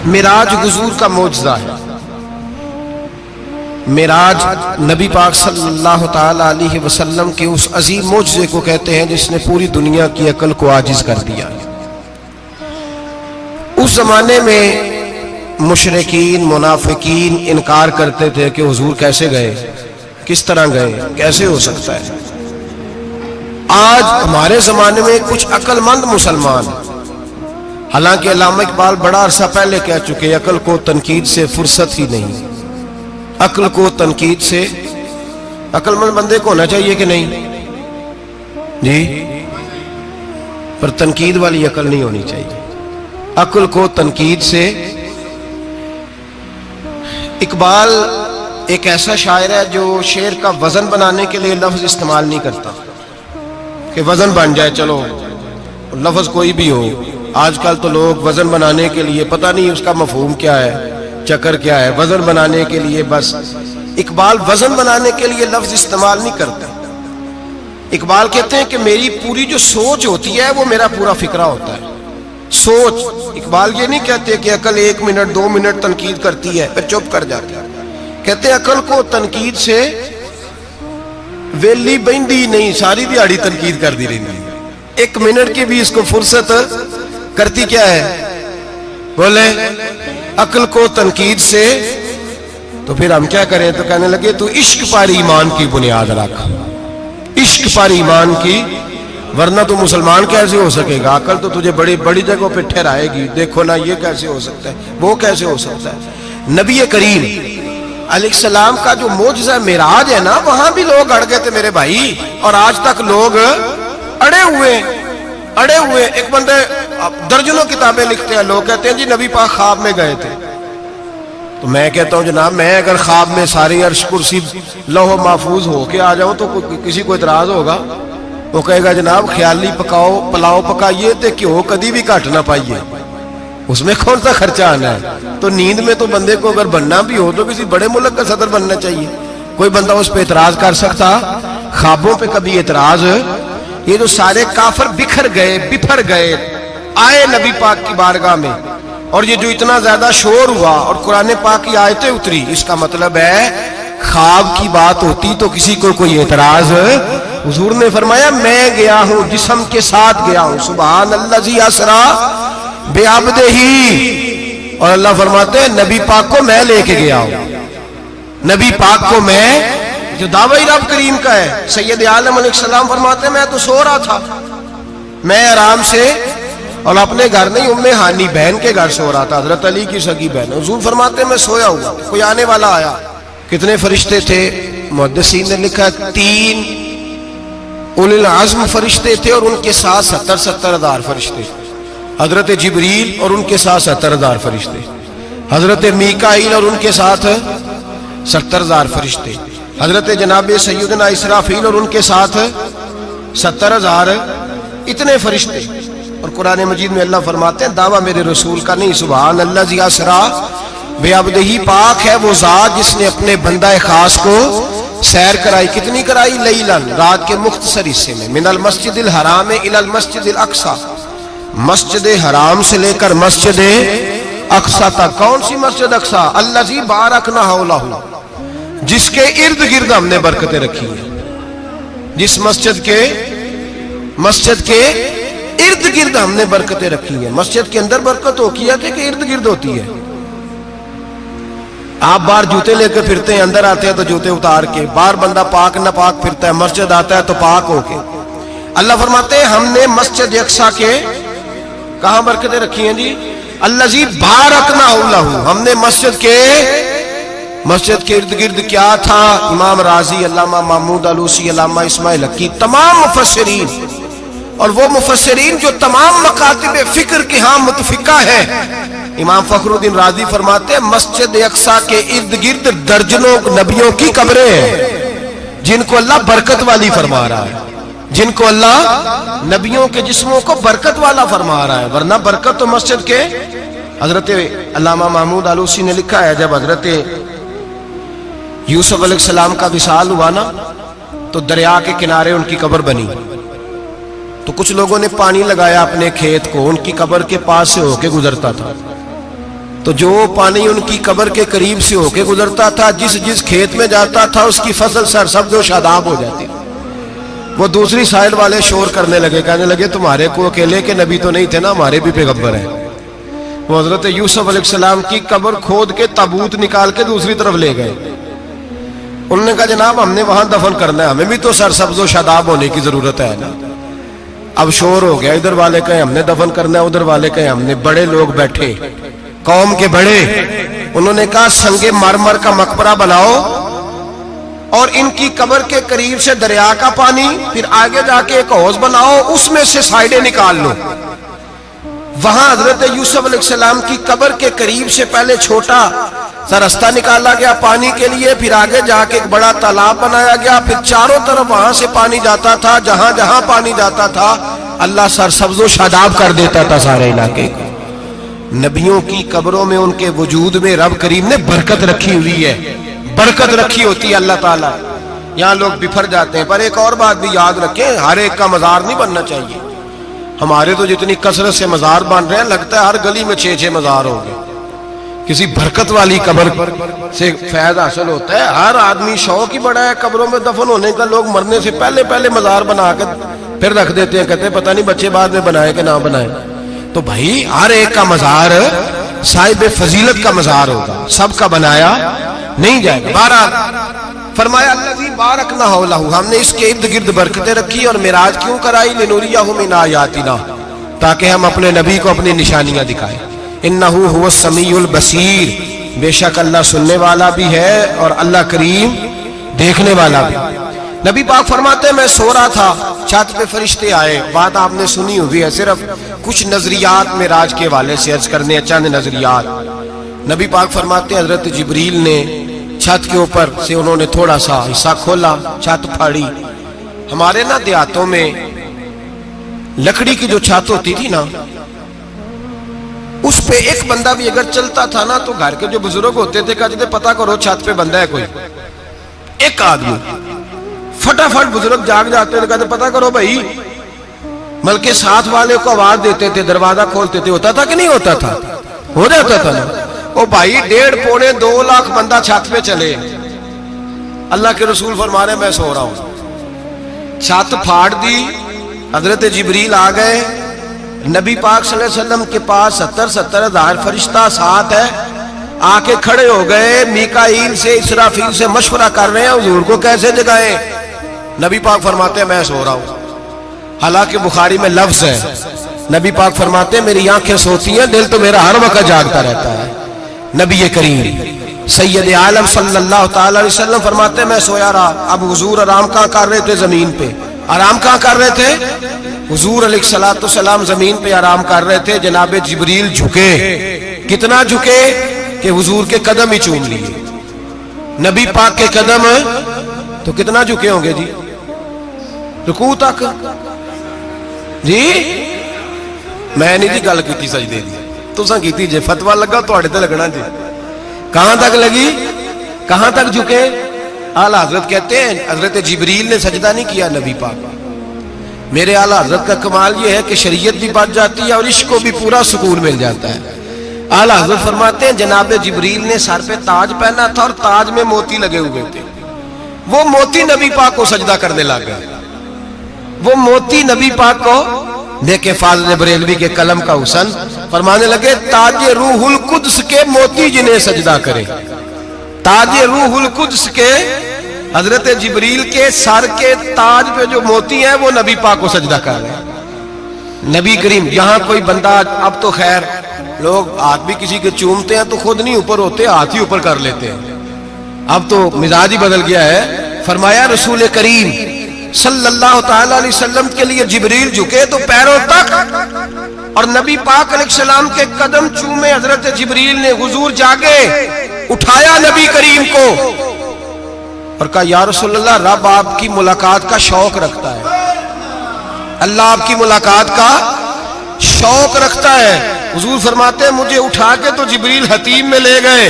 معراج حضور کا معجزہ ہے۔ معراج نبی پاک صلی اللہ تعالی علیہ وسلم کے اس عظیم معجزے کو کہتے ہیں جس نے پوری دنیا کی عقل کو عاجز کر دیا۔ اس زمانے میں مشرکین منافقین انکار کرتے تھے کہ حضور کیسے گئے، کس طرح گئے، کیسے ہو سکتا ہے۔ آج ہمارے زمانے میں کچھ عقل مند مسلمان، حالانکہ علامہ اقبال بڑا عرصہ پہلے کہہ چکے عقل کو تنقید سے فرصت ہی نہیں، عقل کو تنقید سے، عقل مند بندے کو ہونا چاہیے کہ نہیں جی، پر تنقید والی عقل نہیں ہونی چاہیے، عقل کو تنقید سے۔ اقبال ایک ایسا شاعر ہے جو شعر کا وزن بنانے کے لیے لفظ استعمال نہیں کرتا کہ وزن بن جائے، چلو لفظ کوئی بھی ہو۔ آج کل تو لوگ وزن بنانے کے لیے پتہ نہیں اس کا مفہوم کیا ہے، چکر کیا ہے، وزن بنانے کے لیے بس۔ اقبال وزن بنانے کے لیے لفظ استعمال نہیں کرتا۔ اقبال کہتے ہیں کہ میری پوری جو سوچ ہوتی ہے وہ میرا پورا فکرہ ہوتا ہے، سوچ۔ اقبال یہ نہیں کہتے کہ عقل 1 منٹ 2 منٹ تنقید کرتی ہے پھر چپ کر جاتی ہے، کہتے ہیں عقل کو تنقید سے ویلی بہندی نہیں، ساری دیہڑی تنقید کر دی رہی، 1 منٹ کی بھی اس کو فرصت کرتی کیا ہے، بولے عقل کو تنقید سے۔ تو پھر ہم کیا کریں، تو کہنے لگے تو عشق پر ایمان کی بنیاد رکھ، عشق پر ایمان کی، ورنہ تو مسلمان کیسے ہو سکے گا، عقل تو تجھے بڑی بڑی جگہوں پہ ٹھہرائے گی، دیکھو نا یہ کیسے ہو سکتا ہے، وہ کیسے ہو سکتا ہے۔ نبی کریم علیہ السلام کا جو معجزہ معراج ہے نا، وہاں بھی لوگ اڑ گئے تھے میرے بھائی، اور آج تک لوگ اڑے ہوئے۔ ایک بندے درجنوں کتابیں لکھتے ہیں، لوگ کہتے ہیں جی نبی پاک خواب میں گئے تھے، تو میں کہتا ہوں جناب میں اگر خواب میں ساری عرش کرسی لوح محفوظ ہو کے آ جاؤں تو کسی کو اعتراض ہوگا؟ وہ کہے گا جناب خیالی پکاؤ پلاؤ پکائیے تے کیوں کدی بھی گھٹ نہ پائیے، اس میں کون سا خرچہ آنا ہے۔ تو نیند میں تو بندے کو اگر بننا بھی ہو تو کسی بڑے ملک کا صدر بننا چاہیے، کوئی بندہ اس پہ اعتراض کر سکتا؟ خوابوں پہ کبھی اعتراض؟ یہ جو سارے کافر بکھر گئے آئے نبی پاک کی بارگاہ میں، اور یہ جو اتنا زیادہ شور ہوا اور قرآن پاک کی آیتیں اتری، اس کا مطلب ہے خواب کی بات ہوتی تو کسی کو کوئی اعتراض۔ حضور نے فرمایا میں گیا ہوں، جسم کے ساتھ گیا ہوں، سبحان الذی اسریٰ بعبدہ، اور اللہ فرماتے ہیں نبی پاک کو میں لے کے گیا ہوں، نبی پاک کو میں، جو دعوی رب کریم کا ہے۔ سید عالم علیہ السلام فرماتے ہیں میں تو سو رہا تھا، میں آرام سے، اور اپنے گھر نہیں ام ہانی بہن کے گھر سو رہا تھا، حضرت علی کی سگی بہن۔ حضور فرماتے ہیں میں سویا ہوا، کوئی آنے والا آیا۔ کتنے فرشتے تھے؟ محدثین نے لکھا 3 اولی العزم فرشتے تھے، اور ان کے ساتھ 70 ہزار فرشتے، حضرت جبریل اور ان کے ساتھ 70 ہزار فرشتے، حضرت میکائیل اور ان کے ساتھ 70 ہزار فرشتے، حضرت جناب سیدنا اسرافیل اور ان کے ساتھ 70 ہزار، اتنے فرشتے۔ اور قرآن مجید میں اللہ فرماتے ہیں دعویٰ میرے رسول کا نہیں، سبحان الذی اسریٰ بعبدہ، پاک ہے وہ ذات جس نے اپنے بندہ خاص کو سیر کرائی۔ کتنی کرائی؟ لیلاً، رات کے مختصر حصے میں، من المسجد الحرام الی المسجد الاقصی، مسجد حرام سے لے کر مسجد اقصی تک۔ کون سی مسجد اقصی؟ الذی بارکنا حولہ، جس کے ارد گرد ہم نے برکتیں رکھی ہیں، جس مسجد کے ارد گرد ہم نے برکتیں رکھی ہیں۔ مسجد کے اندر برکت ہوتی ہے کہ ارد گرد ہوتی ہے؟ آپ باہر جوتے لے کے پھرتے ہیں، اندر آتے ہیں تو جوتے اتار کے، باہر بندہ پاک نہ پاک پھرتا ہے، مسجد آتا ہے تو پاک ہو کے۔ اللہ فرماتے ہیں ہم نے مسجد اقصی کے کہاں برکتیں رکھی ہیں جی؟ الذی بارکنا حولہ، ہم نے مسجد کے ارد گرد کیا تھا؟ امام رازی، علامہ محمود آلوسی، علامہ اسماعیل حقی، تمام مفسرین، اور وہ مفسرین جو تمام مکاتب فکر کے ہاں متفقہ ہیں۔ امام فخر الدین رازی فرماتے ہیں مسجد اقصی کے ارد گرد درجنوں نبیوں کی قبریں ہیں جن کو اللہ برکت والی فرما رہا ہے، جن کو اللہ نبیوں کے جسموں کو برکت والا فرما رہا ہے، ورنہ برکت تو مسجد کے۔ حضرت علامہ محمود آلوسی نے لکھا ہے جب حضرت یوسف علیہ السلام کا وصال ہوا نا تو دریا کے کنارے ان کی قبر بنی، تو کچھ لوگوں نے پانی لگایا اپنے کھیت کو، ان کی قبر کے پاس سے ہو کے گزرتا تھا، تو جو پانی ان کی قبر کے قریب سے ہو کے گزرتا تھا، جس جس کھیت میں جاتا تھا اس کی فصل سرسبز و شاداب ہو جاتی. وہ دوسری سائڈ والے شور کرنے لگے، کہنے لگے تمہارے کو اکیلے کے نبی تو نہیں تھے نا، ہمارے بھی پیغمبر ہیں. وہ حضرت یوسف علیہ السلام کی قبر کھود کے تابوت نکال کے دوسری طرف لے گئے. انہوں نے کہا جناب ہم نے وہاں دفن کرنا ہے، ہمیں بھی تو سرسبز و شاداب ہونے کی ضرورت ہے نا. اب شور ہو گیا، ادھر والے کہیں ہم نے دفن کرنا ہے، ادھر والے کہیں ہم نے. بڑے لوگ بیٹھے، قوم کے بڑے، انہوں نے کہا سنگ مرمر کا مقبرہ بناؤ اور ان کی قبر کے قریب سے دریا کا پانی، پھر آگے جا کے ایک حوض بناؤ، اس میں سے سائڈیں نکال لو. وہاں حضرت یوسف علیہ السلام کی قبر کے قریب سے پہلے چھوٹا سا راستہ نکالا گیا پانی کے لیے، پھر آگے جا کے ایک بڑا تالاب بنایا گیا، پھر چاروں طرف وہاں سے پانی جاتا تھا. جہاں جہاں پانی جاتا تھا اللہ سرسبز و شاداب کر دیتا تھا سارے علاقے کو. نبیوں کی قبروں میں ان کے وجود میں رب کریم نے برکت رکھی ہوئی ہے، برکت رکھی ہوتی ہے اللہ تعالیٰ. یہاں لوگ بفر جاتے ہیں. پر ایک اور بات بھی یاد رکھیں، ہر ایک کا مزار نہیں بننا چاہیے. ہمارے تو جتنی کثرت سے مزار بن رہے ہیں لگتا ہے ہر گلی میں 6 مزار ہوں گے. کسی برکت والی قبر سے فیض حاصل ہوتا ہے. ہر آدمی شوق ہی بڑا ہے قبروں میں دفن ہونے کا. لوگ مرنے سے پہلے مزار بنا کے پھر رکھ دیتے ہیں، کہتے ہیں پتہ نہیں بچے بعد میں بنائے کہ نہ بنائے. تو بھائی ہر ایک کا مزار صاحب فضیلت کا مزار ہوگا، سب کا بنایا نہیں جائے گا. بہرحال فرمایا الذی بارکنا حولہ، ہم نے اس کے ارد گرد برکتیں رکھی. اور معراج کیوں کرائی؟ لنوریہ من آیاتنا، تاکہ ہم اپنے نبی کو اپنی نشانیاں دکھائیں. انہ هو السمیع البصیر، بے شک اللہ سننے والا بھی ہے اور اللہ کریم دیکھنے والا بھی. نبی پاک فرماتے ہیں میں سو رہا تھا، چھت پہ فرشتے آئے. بات آپ نے سنی ہوئی ہے، صرف کچھ نظریات معراج کے حوالے سے عرض کرنے ہیں، چند نظریات. نبی پاک فرماتے ہیں حضرت جبریل نے چھت کے اوپر سے انہوں نے تھوڑا سا حصہ کھولا، چھت پھاڑی. ہمارے نا دیہاتوں میں لکڑی کی جو چھت ہوتی تھی نا، اس پہ ایک بندہ بھی اگر چلتا تھا نا تو گھر کے جو بزرگ ہوتے تھے کہتے تھے پتہ کرو چھت پہ بندہ ہے کوئی. ایک آدمی فٹافٹ بزرگ جاگ جاتے تھے، کہتے پتہ کرو بھائی. بلکہ ساتھ والے کو آواز دیتے تھے، دروازہ کھولتے تھے. ہوتا تھا کہ نہیں ہوتا تھا؟ ہو جاتا تھا نا. او بھائی 1.5 پونے 2 لاکھ بندہ چھت پہ چلے. اللہ کے رسول فرما رہے میں سو رہا ہوں. چھت پھاڑ دی، حضرت جبریل آ گئے. نبی پاک صلی اللہ علیہ وسلم کے پاس 70 ہزار فرشتہ ساتھ ہے، آ کے کھڑے ہو گئے. میکائیل سے اسرافیل سے مشورہ کر رہے ہیں حضور کو کیسے جگائیں. نبی پاک فرماتے ہیں میں سو رہا ہوں. حالانکہ بخاری میں لفظ ہے، نبی پاک فرماتے ہیں میری آنکھیں سوتی ہیں، دل تو میرا ہر وقت جاگتا رہتا ہے. نبی کریم سید عالم صلی اللہ تعالی علیہ وسلم فرماتے ہیں میں سویا رہا. اب حضور آرام کہاں کر رہے تھے؟ زمین پہ. آرام کہاں کر رہے تھے؟ حضور علیہ الصلوۃ والسلام زمین پہ آرام کر رہے تھے. جناب جبریل جھکے. کتنا جھکے کہ حضور کے قدم ہی چوم لیے. نبی پاک کے قدم تو کتنا جھکے ہوں گے جی؟ رکوع تک. جی میں نہیں جی گل کی سجدے دی، تساں کیتی جے. فتویٰ لگا تواڈے تے لگنا جی. کہاں تک لگی؟ کہاں تک جھکے؟ اعلیٰ حضرت کہتے ہیں حضرت جبریل نے سجدہ نہیں کیا نبی پاک. میرے اعلیٰ حضرت کا کمال یہ ہے کہ شریعت بھی بچ جاتی ہے اور عشق کو بھی پورا سکون مل جاتا ہے. اعلیٰ حضرت فرماتے ہیں جناب جبریل نے سر پہ تاج پہنا تھا اور تاج میں موتی لگے ہوئے تھے. وہ موتی نبی پاک کو سجدہ کرنے لگ گئے. وہ موتی نبی پاک کو دیکھے. فاضل بریلوی کے قلم کا حسن فرمانے لگے تاج روح القدس کے موتی جنہیں سجدہ کرے. تاج روح القدس کے حضرت جبریل کے سر کے تاج پہ جو موتی ہیں وہ نبی پاک کو سجدہ کر رہے ہیں. نبی کریم یہاں کوئی بندہ، اب تو خیر لوگ ہاتھ بھی کسی کے چومتے ہیں تو خود نہیں اوپر ہوتے، ہاتھ ہی اوپر کر لیتے ہیں. اب تو مزاج ہی بدل گیا ہے. فرمایا رسول کریم صلی اللہ تعالی علیہ وسلم کے لیے جبریل جھکے تو پیروں تک، اور نبی پاک علیہ السلام کے قدم چومے. حضرت جبریل نے حضور جاگے، اٹھایا نبی کریم کو اور کہا یا رسول اللہ رب آپ کی ملاقات کا شوق رکھتا ہے. اللہ آپ کی ملاقات کا شوق رکھتا ہے. حضور فرماتے ہیں مجھے اٹھا کے تو جبریل حتیم میں لے گئے.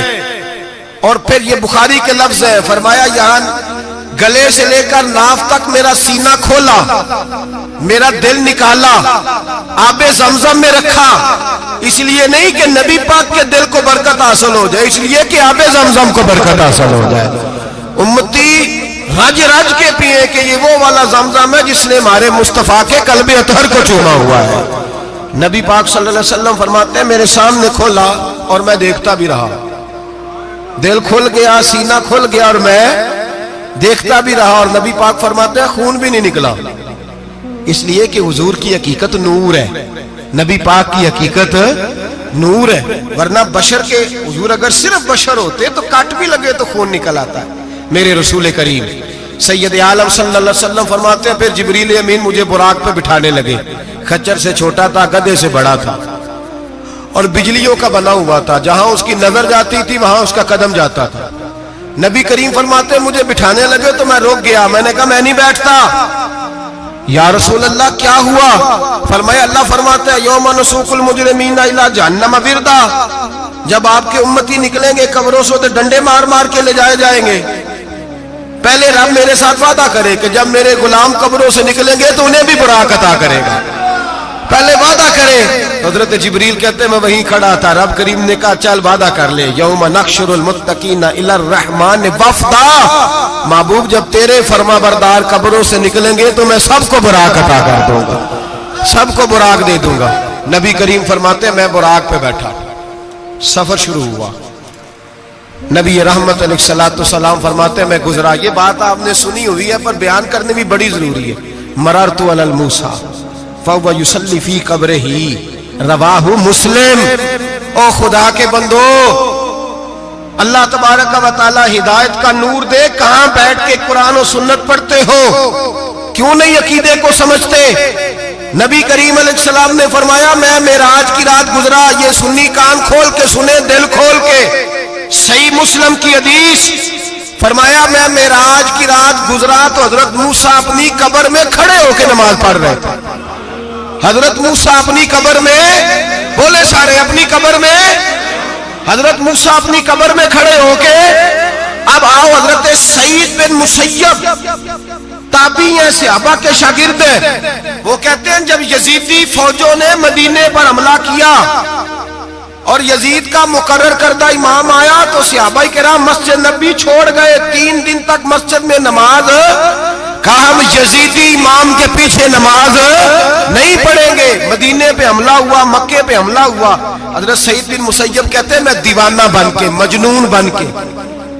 اور پھر یہ بخاری کے لفظ ہے، فرمایا یہاں گلے سے لے کر ناف تک میرا سینہ کھولا، میرا دل نکالا، آب زمزم میں رکھا، اس لیے نہیں کہ نبی پاک کے دل کو برکت حاصل ہو جائے، اس لیے کہ آب زمزم کو برکت حاصل ہو جائے۔ امتی رج رج کے پیئے کہ یہ وہ والا زمزم ہے جس نے ہمارے مصطفیٰ کے قلب اطہر کو چوما ہوا ہے۔ نبی پاک صلی اللہ علیہ وسلم فرماتے ہیں میرے سامنے کھولا اور میں دیکھتا بھی رہا، دل کھل گیا، سینہ کھل گیا اور میں دیکھتا بھی رہا، اور نبی پاک فرماتے ہیں خون بھی نہیں نکلا، اس لیے کہ حضور کی حقیقت نور ہے، نبی پاک کی حقیقت نور ہے، ورنہ بشر کے حضور اگر صرف بشر ہوتے تو کٹ بھی لگے تو خون نکل آتا ہے۔ میرے رسول کریم سید عالم صلی اللہ علیہ وسلم فرماتے ہیں پھر جبریل امین مجھے براق پہ بٹھانے لگے، خچر سے چھوٹا تھا، گدھے سے بڑا تھا، اور بجلیوں کا بنا ہوا تھا، جہاں اس کی نظر جاتی تھی وہاں اس کا قدم جاتا تھا۔ نبی کریم فرماتے ہیں مجھے بٹھانے لگے تو میں رک گیا، میں نے کہا میں نہیں بیٹھتا۔ یا رسول اللہ کیا ہوا؟ فرمایا اللہ فرماتے ہیں یوم نسوق المجرمین الی جہنم وردا، جب آپ کے امتی نکلیں گے قبروں سے تو ڈنڈے مار مار کے لے جائے جائیں گے۔ پہلے رب میرے ساتھ وعدہ کرے کہ جب میرے غلام قبروں سے نکلیں گے تو انہیں بھی براق عطا کرے گا، پہلے وعدہ کرے۔ حضرت جبریل کہتے ہیں میں وہیں کھڑا تھا، رب کریم نے کہا چل وعدہ کر لے، یوم نحشر المتقین الی الرحمن وفدا، محبوب جب تیرے فرما بردار قبروں سے نکلیں گے تو میں سب کو براق عطا کر دوں گا، سب کو براق دے دوں گا۔ نبی کریم فرماتے ہیں میں براق پہ بیٹھا، سفر شروع ہوا، نبی رحمت علیہ الصلوۃ والسلام فرماتے ہیں میں گزرا۔ یہ بات آپ نے سنی ہوئی ہے پر بیان کرنے بھی بڑی ضروری ہے۔ مررت علی الموسیٰ فہو یصلی فی قبرہ، رواہ مسلم۔ او خدا کے بندو، اللہ تبارک و تعالی ہدایت کا نور دے، کہاں بیٹھ کے قرآن و سنت پڑھتے ہو؟ کیوں نہیں عقیدے کو سمجھتے؟ نبی کریم علیہ السلام نے فرمایا میں معراج کی رات گزرا، یہ سنی کان کھول کے سنے، دل کھول کے، صحیح مسلم کی حدیث، فرمایا میں معراج کی رات گزرا تو حضرت موسیٰ اپنی قبر میں کھڑے ہو کے نماز پڑھ رہے تھے۔ حضرت موسیٰ اپنی قبر میں، بولے سارے اپنی قبر میں، حضرت موسیٰ اپنی قبر میں کھڑے ہو کے، اب آؤ حضرت سعید بن مسیب تابعی ہیں، صحابہ کے شاگرد ہیں، وہ کہتے ہیں جب یزیدی فوجوں نے مدینے پر حملہ کیا اور یزید کا مقرر کردہ امام آیا تو صحابہ کرام مسجد نبی چھوڑ گئے، 3 دن تک مسجد میں نماز، کہا ہم یزیدی امام کے پیچھے نماز نہیں پڑھیں گے۔ مدینے پہ حملہ ہوا، مکے پہ حملہ ہوا، حضرت سعید بن مسیب کہتے ہیں میں دیوانہ بن کے، مجنون بن کے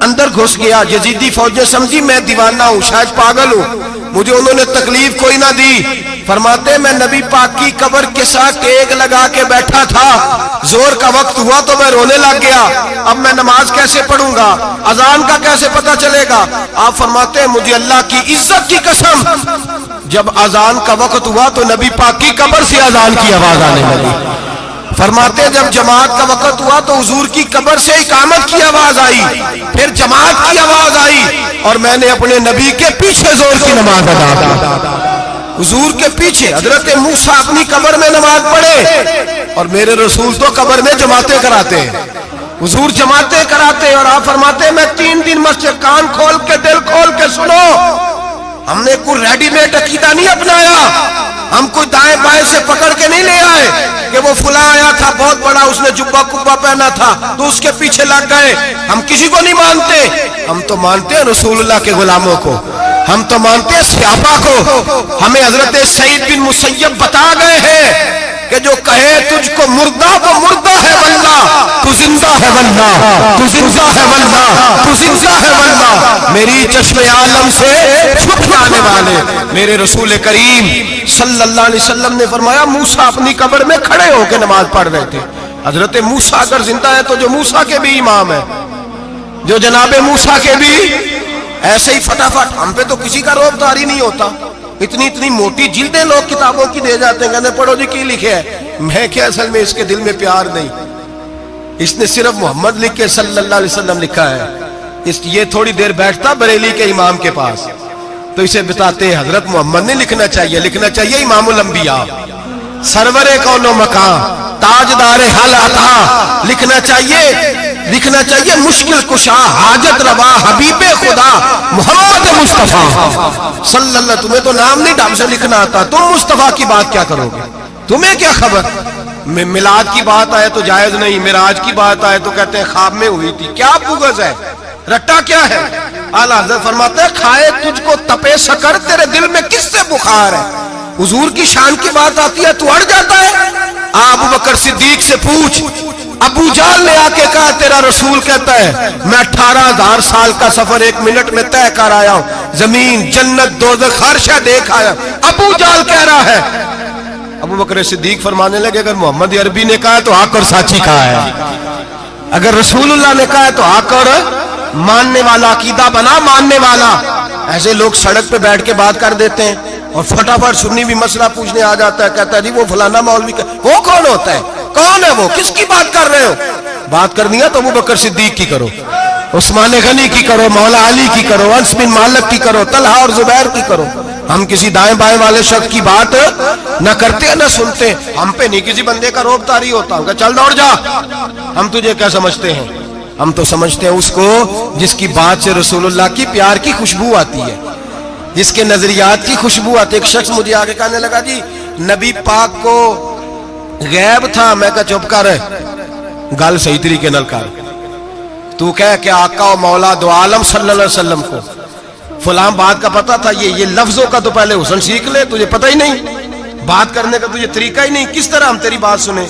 اندر گھس گیا۔ یزیدی فوجیں سمجھی میں دیوانہ ہوں، شاید پاگل ہوں، مجھے انہوں نے تکلیف کوئی نہ دی۔ فرماتے میں نبی پاک کی قبر کے ساتھ ٹیک لگا کے بیٹھا تھا، زور کا وقت ہوا تو میں رونے لگ گیا، اب میں نماز کیسے پڑھوں گا، اذان کا کیسے پتہ چلے گا؟ آپ فرماتے ہیں مجھے اللہ کی عزت کی قسم، جب اذان کا وقت ہوا تو نبی پاک کی قبر سے اذان کی آواز آنے لگی۔ فرماتے ہیں جب جماعت کا وقت ہوا تو حضور کی قبر سے اقامت کی آواز آئی، پھر جماعت کی آواز آئی، اور میں نے اپنے نبی کے پیچھے زور کی نماز ادا کی، حضور کے پیچھے۔ حضرت موسیٰ اپنی قبر میں نماز پڑھے اور میرے رسول تو قبر میں جماعتیں کراتے ہیں، حضور جماعتیں کراتے ہیں، اور آپ فرماتے ہیں میں 3 دن مسجد، کان کھول کے دل کھول کے سنو، ہم نے کوئی ریڈی میڈ عقیدہ نہیں اپنایا، ہم کوئی دائیں بائیں سے پکڑ کے نہیں لے آئے کہ وہ فلاں آیا تھا بہت بڑا، اس نے جبہ کبہ پہنا تھا تو اس کے پیچھے لگ گئے۔ ہم کسی کو نہیں مانتے، ہم تو مانتے ہیں رسول اللہ کے غلاموں کو، ہم تو مانتے ہیں صحابہ کو۔ ہمیں حضرت سعید بن مسیب بتا گئے ہیں کہ جو کہے تجھ کو مردہ وہ مردہ ہے واللہ، تو زندہ ہے واللہ، تو زندہ ہے واللہ، تو زندہ ہے واللہ، میری چشم عالم سے چھپ جانے والے میرے رسول کریم صلی اللہ علیہ وسلم نے فرمایا موسیٰ اپنی قبر میں کھڑے ہو کے نماز پڑھ رہے تھے۔ حضرت موسیٰ اگر زندہ ہے تو جو موسیٰ کے بھی امام ہے، جو جناب موسیٰ کے بھی، ایسے ہی فٹافٹ ہم پہ تو کسی کا روب داری نہیں ہوتا، اتنی موٹی جلدیں لوگ کتابوں کی دے جاتے ہیں، کہتے ہیں پڑھو جی کی لکھے ہے، میں کیا اصل میں اس کے دل میں پیار نہیں، اس نے صرف محمد لکھ کے صلی اللہ علیہ وسلم لکھا ہے، یہ تھوڑی دیر بیٹھتا بریلی کے امام کے پاس تو اسے بتاتے ہیں حضرت محمد نے لکھنا چاہیے، لکھنا چاہیے امام الانبیاء، سرور کون و مکان، تاجدار حل عطا، لکھنا چاہیے لکھنا چاہیے مشکل کشا حاجت روا حبیب خدا محمد مصطفیٰ صلی اللہ. تمہیں تو نام نہیں ڈھنگ سے لکھنا آتا, تم مصطفیٰ کی بات کیا کرو گے؟ تمہیں کیا خبر؟ میلاد کی بات آئے تو جائز نہیں, معراج کی بات آئے تو کہتے ہیں خواب میں ہوئی تھی. کیا بغض ہے, رٹا کیا ہے؟ اعلیٰ حضرت فرماتے ہیں کھائے تجھ کو تپے سکر, تیرے دل میں کس سے بخار ہے؟ حضور کی شان کی بات آتی ہے تو اڑ جاتا ہے. ابو بکر صدیق سے پوچھ, ابو جہل نے آ کے کہا تیرا رسول کہتا ہے میں 18,000 سال کا سفر 1 منٹ میں طے کر آیا ہوں, زمین جنت دوزخ ہر شے دیکھ آیا. ابو جہل کہہ رہا ہے. ابو بکر صدیق فرمانے لگے اگر محمد عربی نے کہا تو حق اور سچی کہا ہے, اگر رسول اللہ نے کہا تو حق اور ماننے والا, عقیدہ بنا ماننے والا. ایسے لوگ سڑک پہ بیٹھ کے بات کر دیتے ہیں اور فٹافٹ سنی بھی مسئلہ پوچھنے آ جاتا ہے, کہتا ہے جی وہ فلانا مولوی وہ کون ہوتا ہے, کون ہے وہ, کس کی بات کر رہے ہو؟ بات کرنی ہے تو ابو بکر صدیق کی کرو, عثمان غنی کی کرو, مولا علی کی کرو, انس بن مالک کی کرو, طلحہ اور زبیر کی کرو. ہم کسی دائیں بائیں والے شخص کی بات نہ کرتے ہیں نہ سنتے. ہم پہ نہیں کسی بندے کا روب طاری ہوتا, ہم کہ چل دوڑ جا. ہم تجھے کیا سمجھتے ہیں؟ ہم تو سمجھتے ہیں اس کو جس کی بات سے رسول اللہ کی پیار کی خوشبو آتی ہے, جس کے نظریات کی خوشبو آتی ہے. ایک شخص مجھے آگے کہنے لگا جی نبی پاک کو غیب تھا. میں کہا چپ کر, گل صحیح طریقے نال کر. تو کہہ کہ آقا و مولا دو عالم صلی اللہ علیہ وسلم کو فلاں بات کا پتا تھا, یہ لفظوں کا تو پہلے حسن سیکھ لے, تجھے پتہ ہی نہیں, بات کرنے کا تجھے طریقہ ہی نہیں, کس طرح ہم تیری بات سنیں؟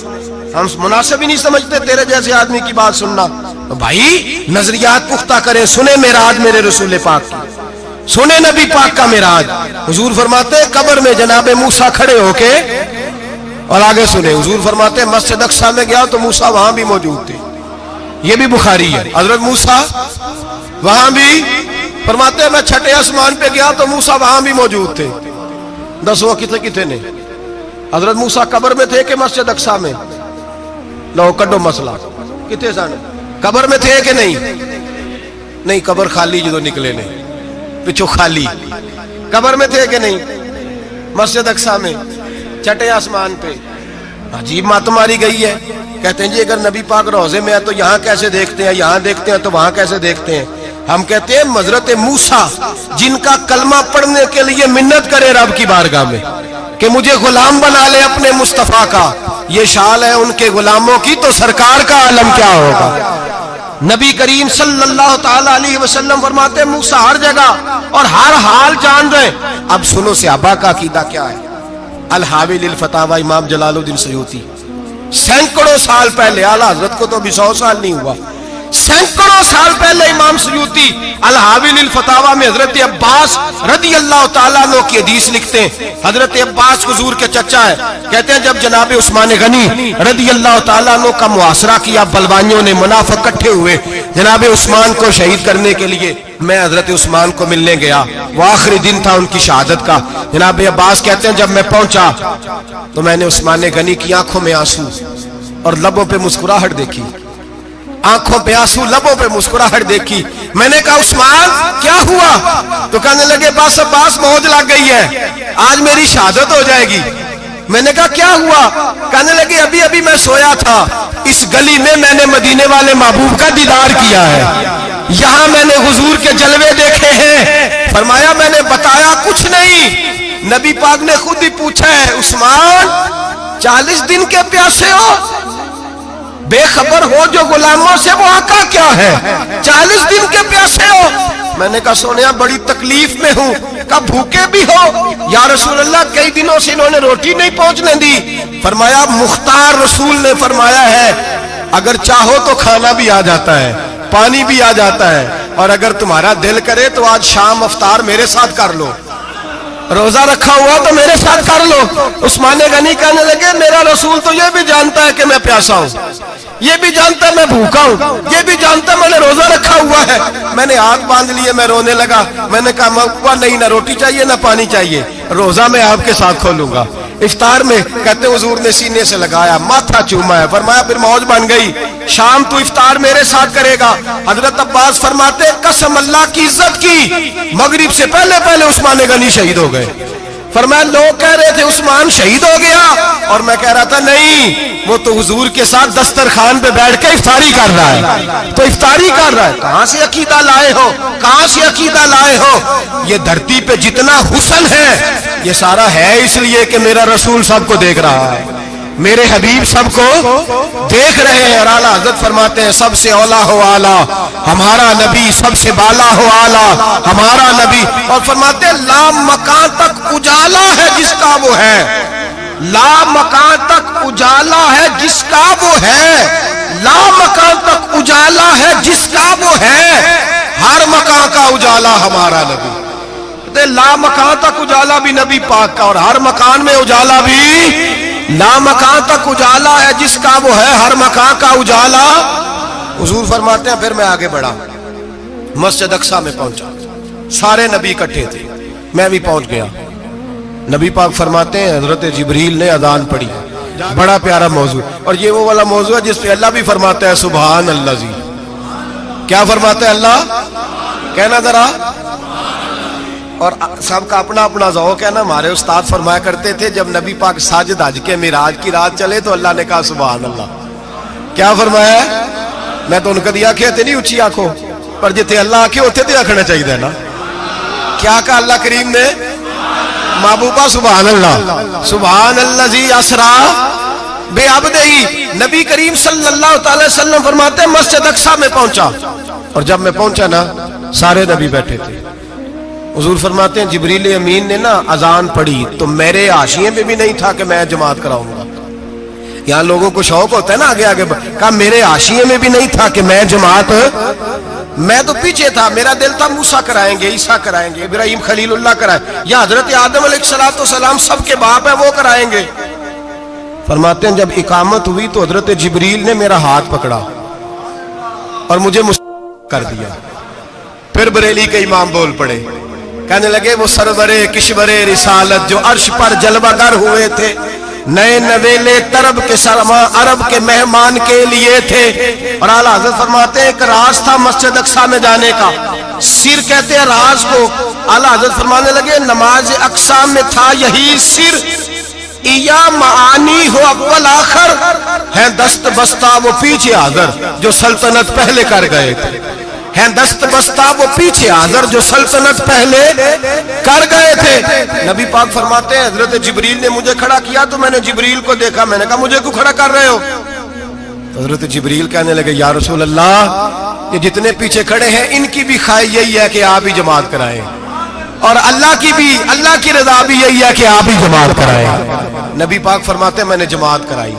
ہم مناسب ہی نہیں سمجھتے تیرے جیسے آدمی کی بات سننا. بھائی نظریات پختہ کریں, سنیں معراج میرے رسول پاک کی, سنیں نبی پاک کا معراج. حضور فرماتے ہیں قبر میں جناب موسیٰ کھڑے ہو کے, اور آگے سنیں حضور فرماتے ہیں مسجد اقصیٰ میں گیا تو موسیٰ وہاں بھی موجود تھے. یہ بھی بخاری ہے. حضرت موسیٰ وہاں بھی, فرماتے ہیں میں 6 آسمان پہ گیا تو موسیٰ وہاں بھی موجود تھے. 10 وہ کتنے نے؟ حضرت موسیٰ قبر میں تھے کہ مسجد اقصیٰ میں؟ لو کڈو مسئلہ, کتنے سن قبر میں تھے کہ نہیں؟ نہیں, قبر خالی جو نکلے نے پچھو خالی. قبر میں تھے کہ نہیں؟ مسجد اقصیٰ میں 6 آسمان پہ. عجیب مات ماری گئی ہے. کہتے ہیں جی اگر نبی پاک روضے میں ہے تو یہاں کیسے دیکھتے ہیں, یہاں دیکھتے ہیں تو وہاں کیسے دیکھتے ہیں؟ ہم کہتے ہیں حضرت موسیٰ جن کا کلمہ پڑھنے کے لیے منت کرے رب کی بارگاہ میں کہ مجھے غلام بنا لے اپنے مصطفیٰ کا, یہ شال ہے ان کے غلاموں کی, تو سرکار کا عالم کیا ہوگا؟ نبی کریم صلی اللہ تعالی علیہ وسلم فرماتے ہیں موسیٰ ہر جگہ اور ہر حال جان رہے. اب سنو صحابہ کا عقیدہ کیا ہے. الحاوی للفتاوی امام جلال الدین سیوطی سینکڑوں سال پہلے, اعلیٰ حضرت کو تو ابھی 100 سال نہیں ہوا, سینکڑوں سال پہلے امام سیوطی الحاوی للفتاوی میں حضرت عباس رضی اللہ تعالیٰ عنہ کی حدیث لکھتے ہیں. حضرت عباس حضور کے چچا ہے. کہتے ہیں جب جناب عثمان غنی رضی اللہ تعالیٰ عنہ کا محاصرہ کیا, بلوانیوں نے منافق اکٹھے ہوئے جناب عثمان کو شہید کرنے کے لیے, میں حضرت عثمان کو ملنے گیا, وہ آخری دن تھا ان کی شہادت کا. جناب عباس کہتے ہیں جب میں پہنچا تو میں نے عثمان غنی کی آنکھوں میں آنسو اور لبوں پہ مسکراہٹ دیکھی, آنکھوں پہ آنسو لبوں پہ مسکراہٹ دیکھی. میں نے کہا عثمان کیا ہوا؟ تو کہنے لگے بس عباس موج لگ گئی ہے, آج میری شہادت ہو جائے گی. میں نے کہا کیا ہوا؟ کہنے لگے ابھی ابھی میں سویا تھا, اس گلی میں نے مدینے والے محبوب کا دیدار کیا ہے, یہاں میں نے حضور کے جلوے دیکھے ہیں. فرمایا میں نے بتایا کچھ نہیں. نبی پاک نے خود ہی پوچھا ہے عثمان 40 دن کے پیاسے ہو, بے خبر ہو جو غلاموں سے وہ آقا کیا ہے, 40 دن کے پیاسے ہو. میں نے کہا سونیا بڑی تکلیف میں ہوں. کہا بھوکے بھی ہو؟ یا رسول اللہ کئی دنوں سے انہوں نے روٹی نہیں پہنچنے دی. فرمایا مختار رسول نے فرمایا ہے اگر چاہو تو کھانا بھی آ جاتا ہے, پانی بھی آ جاتا ہے, اور اگر تمہارا دل کرے تو آج شام افطار میرے ساتھ کر لو, روزہ رکھا ہوا تو میرے ساتھ کر لو. عثمان غنی کہنے لگے میرا رسول تو یہ بھی جانتا ہے کہ میں پیاسا ہوں, یہ بھی جانتا ہے میں بھوکا ہوں, یہ بھی جانتا ہے میں نے روزہ رکھا ہوا ہے. میں نے ہاتھ باندھ لیے, میں رونے لگا. میں نے کہا نہیں, نہ روٹی چاہیے نہ پانی چاہیے, روزہ میں آپ کے ساتھ کھولوں گا. افطار میں کہتے حضور نے سینے سے لگایا, ماتھا چوما ہے. فرمایا پھر موج بن گئی, شام تو افطار میرے ساتھ کرے گا. حضرت عباس فرماتے قسم اللہ کی عزت کی, مغرب سے پہلے عثمان غنی شہید ہو گئے. فرمایا لوگ کہہ رہے تھے عثمان شہید ہو گیا، اور میں کہہ رہا تھا نہیں، وہ تو حضور کے ساتھ دسترخوان پہ بیٹھ کے افطاری کر رہا ہے، تو افطاری کر رہا ہے۔ کہاں سے عقیدہ لائے ہو، کہاں سے عقیدہ لائے ہو؟ یہ دھرتی پہ جتنا حسن ہے یہ سارا ہے اس لیے کہ میرا رسول سب کو دیکھ رہا ہے، میرے حبیب سب کو دیکھ رہے ہیں۔ اور اعلیٰ حضرت فرماتے ہیں سب سے اولا ہو اعلیٰ ہمارا نبی، سب سے بالا ہو اعلیٰ ہمارا نبی، اور فرماتے ہیں لا مکان تک اجالا ہے جس کا وہ ہے، لا مکان تک اجالا ہے جس کا وہ ہے، لا مکان تک اجالا ہے جس کا وہ ہے، ہر مکان کا اجالا ہمارا نبی۔ لا مکان تک اجالا بھی نبی پاک کا، اور ہر مکان میں اجالا بھی، لا مکان تک اجالا ہے جس کا وہ ہے، ہر مکان کا اجالا۔ حضور فرماتے ہیں پھر میں آگے بڑھا، مسجد اقصی میں پہنچا، سارے نبی اکٹھے تھے، میں بھی پہنچ گیا۔ نبی پاک فرماتے ہیں حضرت جبریل نے اذان پڑھی، بڑا پیارا موضوع، اور یہ وہ والا موضوع ہے جس پہ اللہ بھی فرماتا ہے سبحان اللہ جی۔ کیا فرماتا ہے اللہ؟ کہنا ذرا۔ اور سب کا اپنا اپنا ذوق ہے نا۔ ہمارے استاد فرمایا کرتے تھے جب نبی پاک ساجد حج کے معراج کی رات چلے تو اللہ نے کہا سبحان اللہ۔ کیا فرمایا؟ میں تو ان کا دیا کہتے نہیں اچھی آنکھوں پر جتے اللہ آنکھیں ہوتے تھے آنکھنا چاہیے نا۔ کیا کہا اللہ کریم نے؟ محبوبہ سبحان اللہ، سبحان اللہ زی اسرا بے عبدہی۔ نبی کریم صلی اللہ تعالی وسلم فرماتے ہیں مسجد اقصی میں پہنچا، اور جب میں پہنچا نا سارے نبی بیٹھے تھے۔ حضور فرماتے ہیں جبریل امین نے نا اذان پڑھی تو میرے حاشیے میں بھی نہیں تھا کہ میں جماعت کراؤں گا۔ یہاں لوگوں کو شوق ہوتا ہے نا آگے آگے، کہا میرے حاشیے میں بھی نہیں تھا کہ میں جماعت، میں تو پیچھے تھا، میرا دل تھا موسیٰ کرائیں گے، عیسیٰ کرائیں گے، ابراہیم خلیل اللہ کرائیں، یا حضرت آدم علیہ السلام سب کے باپ ہیں وہ کرائیں گے۔ فرماتے ہیں جب اقامت ہوئی تو حضرت جبریل نے میرا ہاتھ پکڑا اور مجھے کر دیا۔ پھر بریلی کے امام بول پڑے، کہنے لگے وہ سرورے کشورے رسالت جو عرش پر جلوہ گر ہوئے تھے، نئے نویلے طرب کے سرما عرب کے مہمان کے لیے تھے۔ اور اعلیٰ حضرت فرماتے ہیں ایک راز تھا مسجد اقصی میں جانے کا، سر کہتے ہیں راز کو۔ اعلیٰ حضرت فرمانے لگے نماز اقصی میں تھا یہی سر، یا معانی ہو اول آخر، ہیں دست بستہ وہ پیچھے حاضر جو سلطنت پہلے کر گئے تھے، ہیں دست بستہ وہ پیچھے حاضر جو سلطنت پہلے کر گئے تھے۔ نبی پاک فرماتے ہیں حضرت جبریل نے مجھے کھڑا کیا تو میں نے جبریل کو دیکھا، میں نے کہا مجھے کیوں کھڑا کر رہے ہو؟ حضرت جبریل کہنے لگے یا رسول اللہ یہ جتنے پیچھے کھڑے ہیں ان کی بھی خواہش یہی ہے کہ آپ ہی جماعت کرائیں، اور اللہ کی رضا بھی یہی ہے کہ آپ ہی جماعت کرائیں۔ نبی پاک فرماتے ہیں میں نے جماعت کرائی،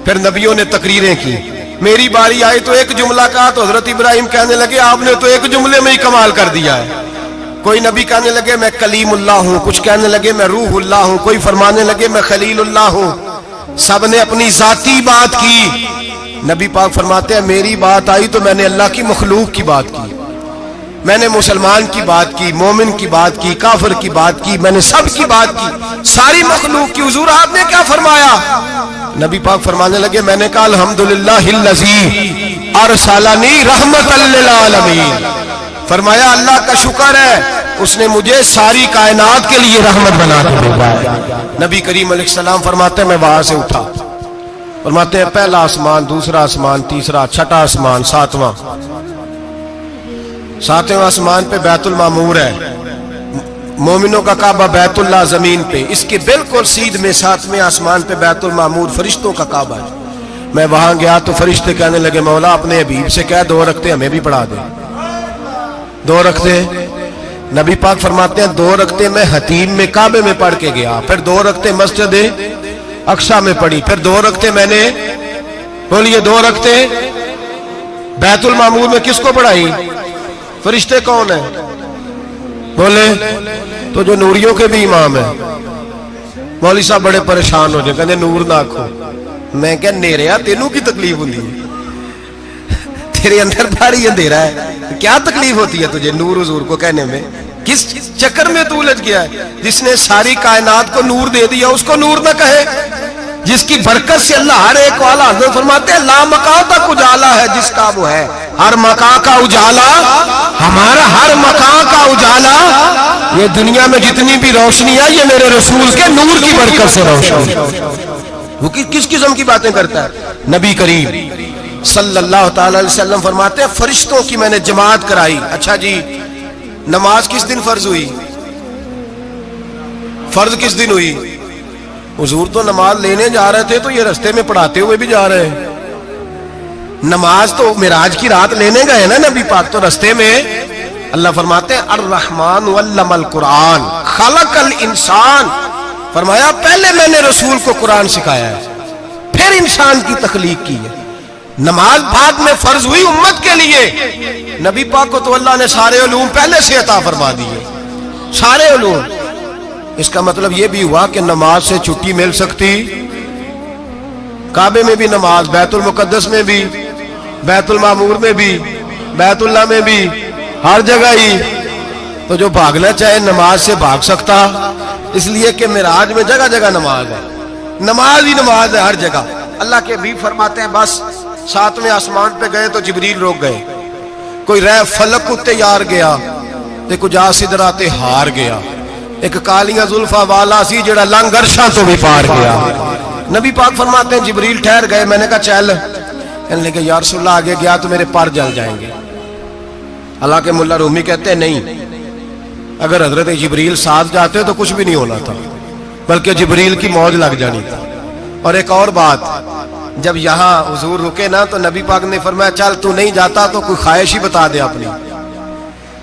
پھر نبیوں نے تقریریں کی، میری باری آئی تو ایک جملہ کہا تو حضرت ابراہیم کہنے لگے آپ نے تو ایک جملے میں ہی کمال کر دیا ہے۔ کوئی نبی کہنے لگے میں کلیم اللہ ہوں، کچھ کہنے لگے میں روح اللہ ہوں، کوئی فرمانے لگے میں خلیل اللہ ہوں، سب نے اپنی ذاتی بات کی۔ نبی پاک فرماتے ہیں میری بات آئی تو میں نے اللہ کی مخلوق کی بات کی، میں نے مسلمان کی بات کی، مومن کی بات کی، کافر کی بات کی، میں نے سب کی بات کی، ساری مخلوق کی۔ حضور آپ نے کیا فرمایا؟ نبی پاک فرمانے لگے میں نے کہا الحمدللہ الذی ارسلنی رحمت للعالمین، فرمایا اللہ کا شکر ہے اس نے مجھے ساری کائنات کے لیے رحمت بنا کے بھیجا ہے۔ نبی کریم علیہ السلام فرماتے ہیں میں وہاں سے اٹھا، فرماتے ہیں پہلا آسمان، دوسرا آسمان، تیسرا، چھٹا آسمان، ساتواں آسمان پہ بیت المعمور ہے، مومنوں کا کعبہ بیت اللہ زمین پہ، اس کے بالکل سیدھ میں ساتویں آسمان پہ بیت المعمور فرشتوں کا کعبہ ہے۔ میں وہاں گیا تو فرشتے کہنے لگے مولا اپنے حبیب سے کہہ 2 رکعتیں ہمیں بھی پڑھا دے، 2 رکعتیں۔ نبی پاک فرماتے ہیں 2 رکعتیں میں حتیم میں کعبے میں پڑھ کے گیا، پھر 2 رکعتیں مسجد اقصی میں پڑھی، پھر 2 رکعتیں میں نے، بولیے 2 رکعتیں بیت المعمور میں کس کو پڑھائی؟ فرشتے کون ہیں؟ بولے تو جو نوریوں کے بھی امام ہیں۔ مولوی صاحب بڑے پریشان ہو جائے، کہتے نور نہ آکھو۔ میں کہ نیریا تینوں کی تکلیف ہوتی ہے، تیرے اندر بھاری اندھیرا ہے، کیا تکلیف ہوتی ہے تجھے نور حضور کو کہنے میں؟ کس چکر میں تو الجھ گیا ہے؟ جس نے ساری کائنات کو نور دے دیا اس کو نور نہ کہے، جس کی برکت سے اللہ ہر ایک والا، حضرت فرماتے ہیں لا مکان تک اجالا ہے جس کا وہ ہے، ہر مکان کا اجالا ہمارا، ہر مکان کا اجالا یہ دنیا میں جتنی بھی روشنی ہے یہ میرے رسول کے نور کی برکت سے روشنی ہے۔ وہ کس قسم کی باتیں کرتا ہے؟ نبی کریم صلی اللہ تعالی علیہ وسلم فرماتے ہیں فرشتوں کی میں نے جماعت کرائی۔ اچھا جی، نماز کس دن فرض ہوئی؟ فرض کس دن ہوئی؟ حضور تو نماز لینے جا رہے تھے تو یہ رستے میں پڑھاتے ہوئے بھی جا رہے ہیں۔ نماز تو معراج کی رات لینے گئے نا نبی پاک، تو رستے میں اللہ فرماتے ہیں الرحمن علم القرآن خلق الانسان، فرمایا پہلے میں نے رسول کو قرآن سکھایا ہے پھر انسان کی تخلیق کی ہے۔ نماز بعد میں فرض ہوئی امت کے لیے، نبی پاک کو تو اللہ نے سارے علوم پہلے سے عطا فرما دیے، سارے علوم۔ اس کا مطلب یہ بھی ہوا کہ نماز سے چھٹی مل سکتی؟ کعبے میں بھی نماز، بیت المقدس میں بھی، بیت المعمور میں بھی، بیت اللہ میں بھی، ہر جگہ ہی۔ تو جو بھاگنا چاہے نماز سے بھاگ سکتا، اس لیے کہ معراج میں جگہ جگہ نماز ہے، نماز ہی نماز ہے ہر جگہ۔ اللہ کے حبیب فرماتے ہیں بس ساتویں آسمان پہ گئے تو جبریل روک گئے، کوئی رہ فلک اتے یار گیا تے کچھ آ سدراتے ہار گیا، ایک کالیاں زلفا والا سی جڑا لنگ عرشاں تو بھی پار گیا۔ نبی پاک فرماتے ہیں جبریل ٹھہر گئے، میں نے کہا چل، کہنے لگے یا رسول اللہ آگے گیا تو میرے پر جل جائیں گے۔ حالانکہ ملا رومی کہتے ہیں نہیں، اگر حضرت جبریل ساتھ جاتے تو کچھ بھی نہیں ہونا تھا، بلکہ جبریل کی موج لگ جانی تھی۔ اور ایک اور بات، جب یہاں حضور رکے نا تو نبی پاک نے فرمایا چل تو نہیں جاتا تو کوئی خواہش ہی بتا دے اپنی۔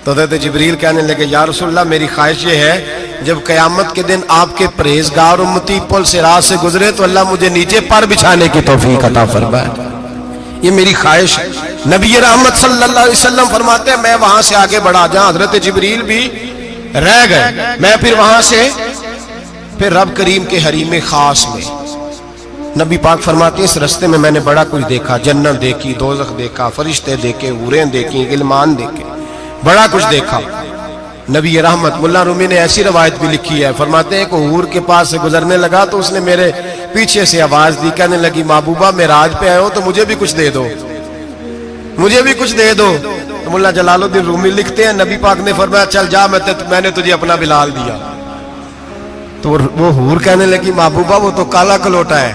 تو حضرت جبریل کہنے لگے یا رسول اللہ میری خواہش یہ ہے جب قیامت کے دن آپ کے پرہیزگار امتی پل صراط سے گزرے تو اللہ مجھے نیچے پر بچھانے کی توفیق عطا فرمائے، یہ میری خواہش ہے۔ نبی رحمت صلی اللہ علیہ وسلم فرماتے ہیں میں وہاں سے آگے بڑھا جہاں حضرت جبریل بھی رہ گئے، میں پھر وہاں سے پھر رب کریم کے حریم خاص میں۔ نبی پاک فرماتے ہیں اس رستے میں نے بڑا کچھ دیکھا، جنت دیکھی، دوزخ دیکھا، فرشتے دیکھے، حوریں دیکھی، غلمان دیکھے، بڑا کچھ دیکھا۔ نبی رحمت ملا رومی نے ایسی روایت بھی لکھی ہے، فرماتے ہیں کہ حور کے پاس سے گزرنے لگا تو اس نے میرے پیچھے سے آواز دی، کہنے لگی محبوبہ معراج پہ آئے ہو تو مجھے بھی کچھ دے دو، مجھے بھی کچھ دے دو۔ تو ملا جلال الدین رومی لکھتے ہیں نبی پاک نے فرمایا چل جا میں نے تجھے اپنا بلال دیا۔ تو وہ حور کہنے لگی محبوبہ وہ تو کالا کلوٹا ہے،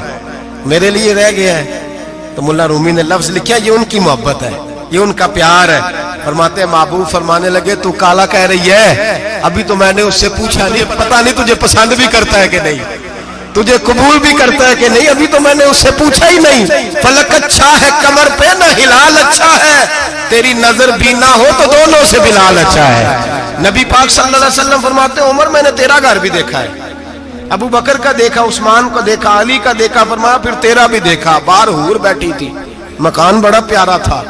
میرے لیے رہ گیا ہے۔ تو ملا رومی نے لفظ لکھا یہ ان کی محبت ہے، یہ ان کا پیار ہے۔ فرماتے ہیں محبوب فرمانے لگے تو کالا کہہ رہی ہے، ابھی تو میں نے اس سے پوچھا نہیں، پتہ نہیں تجھے پسند بھی کرتا ہے کہ نہیں، تجھے قبول بھی کرتا ہے کہ نہیں، ابھی تو میں نے اس سے پوچھا ہی نہیں۔ فلک اچھا ہے کمر پہ نہ ہلال اچھا ہے، تیری نظر بھی نہ ہو تو دونوں سے بلال اچھا ہے۔ نبی پاک صلی اللہ علیہ وسلم فرماتے ہیں عمر میں نے تیرا گھر بھی دیکھا ہے، ابو بکر کا دیکھا، عثمان کا دیکھا، علی کا دیکھا، فرمایا پھر تیرا بھی دیکھا، باہر حور بیٹھی تھی، مکان بڑا پیارا تھا،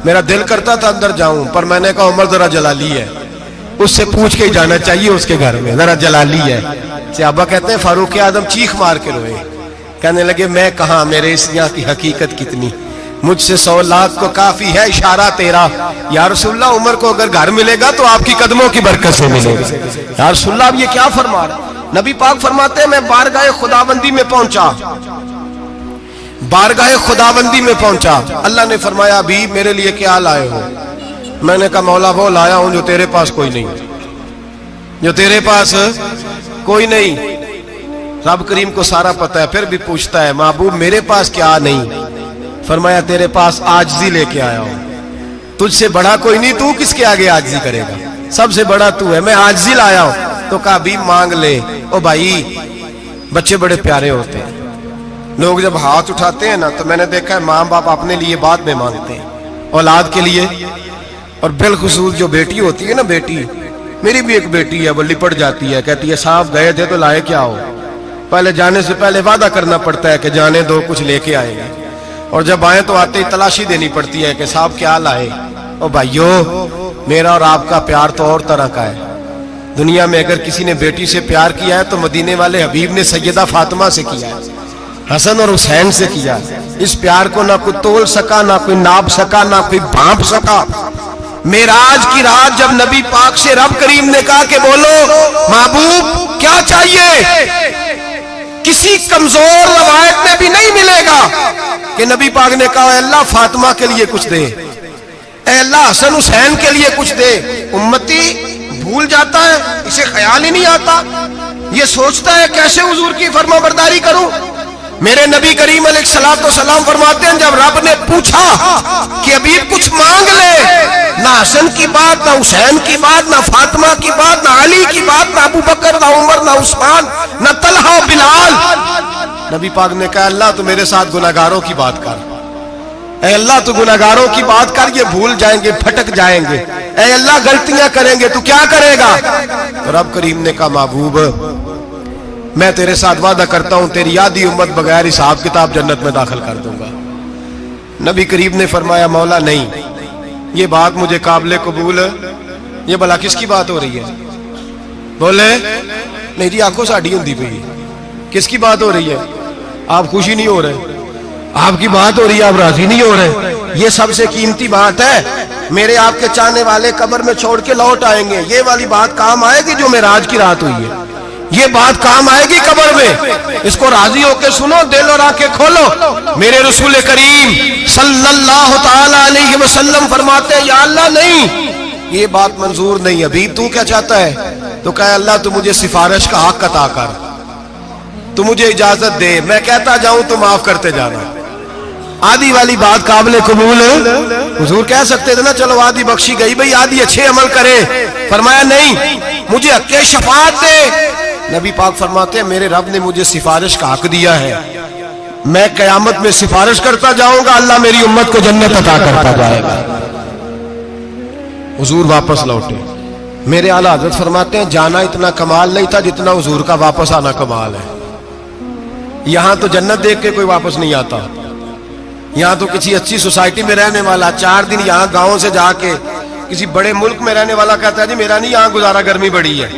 میرا دل کرتا تھا اندر جاؤں پر میں نے کہا عمر ذرا جلالی ہے، اس سے پوچھ کے ہی جانا چاہیے اس کے گھر میں، ذرا جلالی ہے۔ صحابہ کہتے ہیں فاروق اعظم چیخ مار کے روئے، کہنے لگے میں کہاں، میرے اس یہاں کی حقیقت کتنی، مجھ سے 100 لاکھ کو کافی ہے اشارہ تیرا۔ یا رسول اللہ عمر کو اگر گھر ملے گا تو آپ کی قدموں کی برکت سے ملے گا۔ یا رسول اللہ اب یہ کیا فرما رہا؟ نبی پاک فرماتے ہیں میں بارگاہ خداوندی میں پہنچا، بارگاہ خداوندی میں پہنچا، اللہ نے فرمایا ابھی میرے لیے کیا لائے ہو؟ میں نے کہا مولا وہ لایا ہوں جو تیرے پاس کوئی نہیں، جو تیرے پاس کوئی نہیں۔ رب کریم کو سارا پتہ ہے پھر بھی پوچھتا ہے محبوب میرے پاس کیا نہیں؟ فرمایا تیرے پاس عاجزی لے کے آیا ہوں، تجھ سے بڑا کوئی نہیں، تو کس کے آگے عاجزی کرے گا، سب سے بڑا تو ہے، میں عاجزی لایا ہوں۔ تو کہا بھی مانگ لے۔ او بھائی بچے بڑے پیارے ہوتے ہیں، لوگ جب ہاتھ اٹھاتے ہیں نا تو میں نے دیکھا ہے ماں باپ اپنے لیے بعد میں مانگتے ہیں اولاد کے لیے، اور بالخصوص جو بیٹی ہوتی ہے نا، بیٹی میری بھی ایک بیٹی ہے، وہ لپٹ جاتی ہے، کہتی ہے صاحب گئے تھے تو لائے کیا ہو؟ پہلے جانے سے پہلے وعدہ کرنا پڑتا ہے کہ جانے دو کچھ لے کے آئے گا، اور جب آئے تو آتے ہی تلاشی دینی پڑتی ہے کہ صاحب کیا لائے۔ او بھائیو میرا اور آپ کا پیار تو اور طرح کا ہے، دنیا میں اگر کسی نے بیٹی سے پیار کیا ہے تو مدینے والے حبیب نے سیدہ فاطمہ سے کیا ہے، حسن اور حسین سے کیا۔ اس پیار کو نہ کوئی تول سکا، نہ کوئی ناپ سکا، نہ کوئی بھانپ سکا۔ معراج کی رات جب نبی پاک سے رب کریم نے کہا کہ بولو محبوب کیا چاہیے، کسی کمزور روایت میں بھی نہیں ملے گا کہ نبی پاک نے کہا اے اللہ فاطمہ کے لیے کچھ دے، اے اللہ حسن حسین کے لیے کچھ دے۔ امتی بھول جاتا ہے, اسے خیال ہی نہیں آتا, یہ سوچتا ہے کیسے حضور کی فرما برداری کروں. میرے نبی کریم علیہ الصلوۃ والسلام فرماتے ہیں جب رب نے پوچھا کہ ابھی کچھ مانگ لے, نہ حسن کی بات, نہ حسین کی بات, نہ فاطمہ کی بات, نہ علی کی بات, نہ ابو بکر, نہ عمر, نہ عثمان, نہ طلحہ, بلال. نبی پاک نے کہا اللہ تو میرے ساتھ گناہگاروں کی بات کر, اے اللہ تو گناہگاروں کی بات کر, یہ بھول جائیں گے, پھٹک جائیں گے, اے اللہ غلطیاں کریں گے, تو کیا کرے گا. رب کریم نے کہا محبوب میں تیرے ساتھ وعدہ کرتا ہوں تیری آدھی امت بغیر حساب کتاب جنت میں داخل کر دوں گا. نبی کریم نے فرمایا مولا نہیں, یہ بات مجھے قابل قبول ہے. یہ بھلا کس کی بات ہو رہی ہے؟ بولے نہیں جی آنکھوں ساڑھی ہوندی پئی, کس کی بات ہو رہی ہے؟ آپ خوشی نہیں ہو رہے, آپ کی بات ہو رہی ہے, آپ راضی نہیں ہو رہے. یہ سب سے قیمتی بات ہے. میرے آپ کے چاہنے والے قبر میں چھوڑ کے لوٹ آئیں گے, یہ والی بات کام آئے گی جو معراج کی رات ہوئی ہے, یہ بات کام آئے گی قبر میں. اس کو راضی ہو کے سنو, دل اور آنکھیں کھولو. میرے رسول کریم صلی اللہ تعالی علیہ وسلم فرماتے ہیں یا اللہ نہیں, یہ بات منظور نہیں. ابھی تو کیا چاہتا ہے؟ تو کہا اللہ تو مجھے سفارش کا حق عطا کر, تو مجھے اجازت دے, میں کہتا جاؤں تو معاف کرتے جانا. آدھی والی بات قابل قبول ہے. حضور کہہ سکتے تھے نا چلو آدھی بخشی گئی بھئی, آدھی اچھے عمل کرے. فرمایا نہیں, مجھے حق شفاعت دے. نبی پاک فرماتے ہیں میرے رب نے مجھے سفارش کا حق دیا ہے, میں قیامت میں سفارش کرتا جاؤں گا, اللہ میری امت کو جنت عطا کرتا جائے گا. حضور واپس لوٹے. میرے اعلیٰ حضرت فرماتے ہیں جانا اتنا کمال نہیں تھا جتنا حضور کا واپس آنا کمال ہے. یہاں تو جنت دیکھ کے کوئی واپس نہیں آتا, یہاں تو کسی اچھی سوسائٹی میں رہنے والا 4 دن یہاں گاؤں سے جا کے کسی بڑے ملک میں رہنے والا کہتا ہے جی میرا نہیں یہاں گزارا, گرمی بڑی ہے,